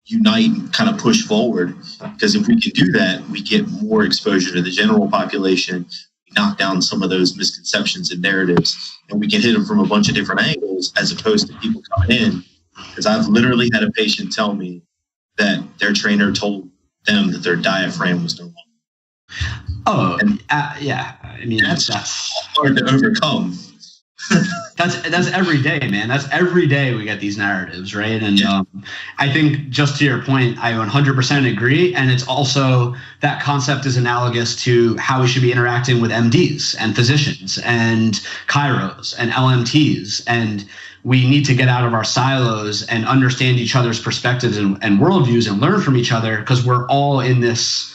unite and kind of push forward, because if we can do that, we get more exposure to the general population, we knock down some of those misconceptions and narratives, and we can hit them from a bunch of different angles as opposed to people coming in. Because I've literally had a patient tell me that their trainer told them that their diaphragm was no longer. Yeah. I mean, that's hard to overcome. That's every day, man. That's every day we get these narratives, right? And I think, just to your point, I 100% agree. And it's also, that concept is analogous to how we should be interacting with MDs and physicians and chiros and LMTs. And we need to get out of our silos and understand each other's perspectives and worldviews and learn from each other, because we're all in this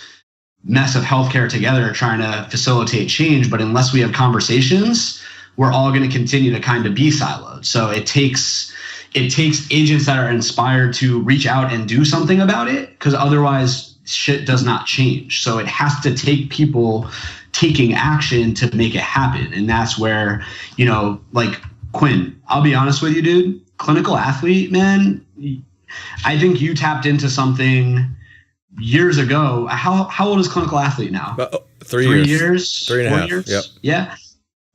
mess of healthcare together trying to facilitate change. But unless we have conversations, we're all going to continue to kind of be siloed. So it takes agents that are inspired to reach out and do something about it, because otherwise shit does not change. So it has to take people taking action to make it happen. And that's where, like Quinn, I'll be honest with you, dude, Clinical Athlete, man, I think you tapped into something years ago. How old is Clinical Athlete now? 3 years. 3 and a 4 half. years? Yep. Yeah.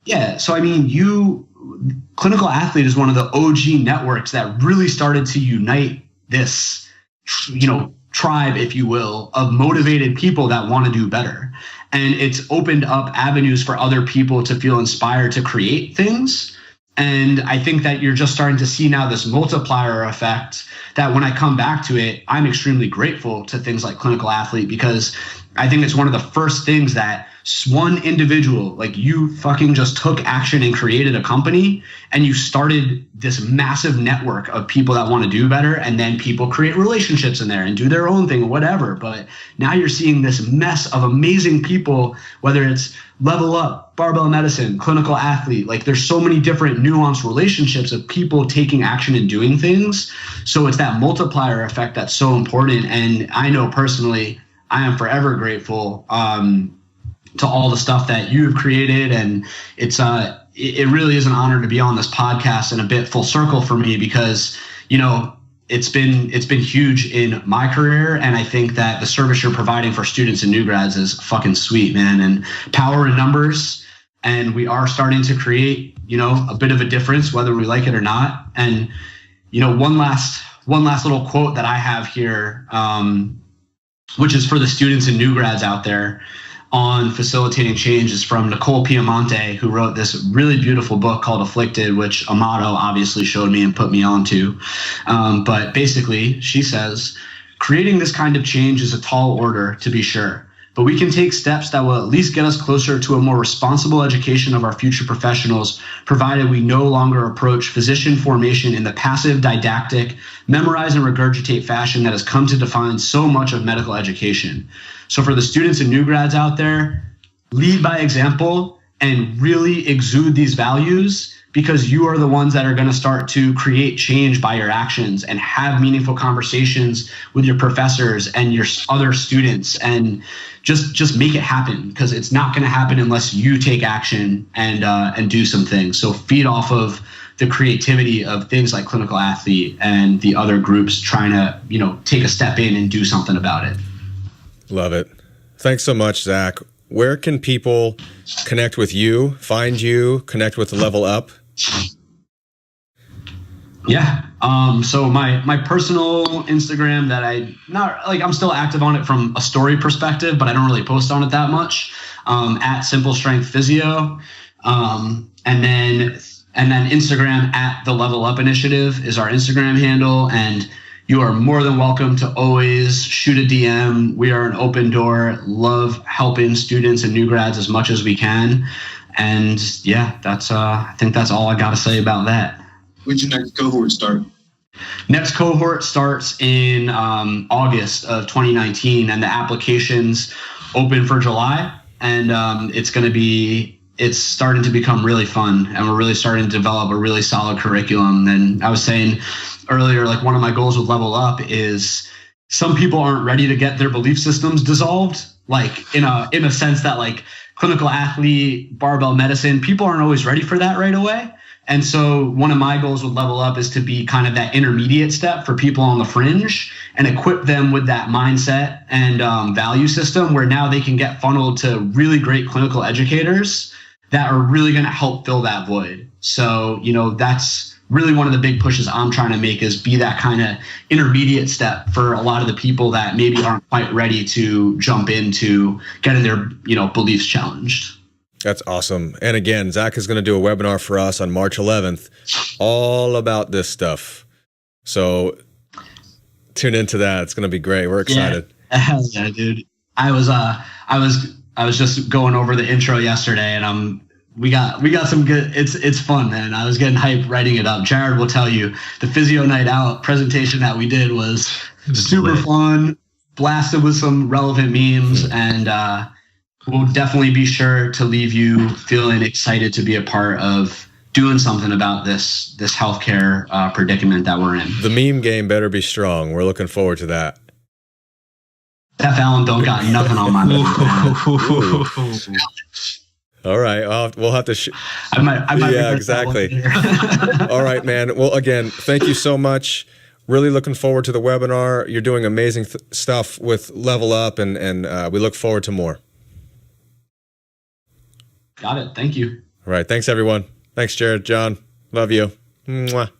Yeah. So, I mean, Clinical Athlete is one of the OG networks that really started to unite this, tribe, if you will, of motivated people that want to do better. And it's opened up avenues for other people to feel inspired to create things. And I think that you're just starting to see now this multiplier effect that when I come back to it, I'm extremely grateful to things like Clinical Athlete, because I think it's one of the first things that one individual, like you, fucking just took action and created a company, and you started this massive network of people that want to do better, and then people create relationships in there and do their own thing or whatever. But now you're seeing this mess of amazing people, whether it's Level Up, Barbell Medicine, Clinical Athlete, like there's so many different nuanced relationships of people taking action and doing things. So it's that multiplier effect that's so important. And I know personally, I am forever grateful to all the stuff that you've created. And it really is an honor to be on this podcast, and a bit full circle for me, because, it's been huge in my career. And I think that the service you're providing for students and new grads is fucking sweet, man, and power in numbers. And we are starting to create, a bit of a difference, whether we like it or not. And, one last little quote that I have here, which is for the students and new grads out there on facilitating change, is from Nicole Piemonte, who wrote this really beautiful book called Afflicted, which Amato obviously showed me and put me onto. But basically, she says, creating this kind of change is a tall order, to be sure, but we can take steps that will at least get us closer to a more responsible education of our future professionals, provided we no longer approach physician formation in the passive, didactic, memorize and regurgitate fashion that has come to define so much of medical education. So for the students and new grads out there, lead by example and really exude these values, because you are the ones that are going to start to create change by your actions and have meaningful conversations with your professors and your other students, and just make it happen, because it's not going to happen unless you take action and do some things. So feed off of the creativity of things like Clinical Athlete and the other groups trying to, take a step in and do something about it. Love it. Thanks so much, Zach. Where can people connect with you, find you, connect with Level Up? Yeah. So my personal Instagram that I'm still active on it from a story perspective, but I don't really post on it that much. At Simple Strength Physio. And then Instagram at the Level Up Initiative is our Instagram handle. And you are more than welcome to always shoot a DM. We are an open door, love helping students and new grads as much as we can. And yeah, that's I think that's all I got to say about that. When's your next cohort start? Next cohort starts in August of 2019, and the applications open for July. And it's starting to become really fun, and we're really starting to develop a really solid curriculum. And I was saying earlier, like one of my goals with Level Up is some people aren't ready to get their belief systems dissolved. like in a sense that like clinical athlete, barbell medicine, people aren't always ready for that right away. And so one of my goals with Level Up is to be kind of that intermediate step for people on the fringe and equip them with that mindset and value system where now they can get funneled to really great clinical educators that are really going to help fill that void. So, that's really one of the big pushes I'm trying to make, is be that kind of intermediate step for a lot of the people that maybe aren't quite ready to jump into getting their, beliefs challenged. That's awesome. And again, Zach is going to do a webinar for us on March 11th, all about this stuff. So tune into that. It's going to be great. We're excited. Yeah, hell yeah, dude. I was just going over the intro yesterday, and we got some good. It's fun, man. I was getting hyped writing it up. Jared will tell you the Physio Night Out presentation that we did was super fun, blasted with some relevant memes, and we'll definitely be sure to leave you feeling excited to be a part of doing something about this healthcare predicament that we're in. The meme game better be strong. We're looking forward to that. Steph Allen don't got nothing on my list. All right, we'll have to. I might. Yeah, exactly. All right, man. Well, again, thank you so much. Really looking forward to the webinar. You're doing amazing stuff with Level Up, and we look forward to more. Got it. Thank you. All right. Thanks, everyone. Thanks, Jared. John. Love you. Mwah.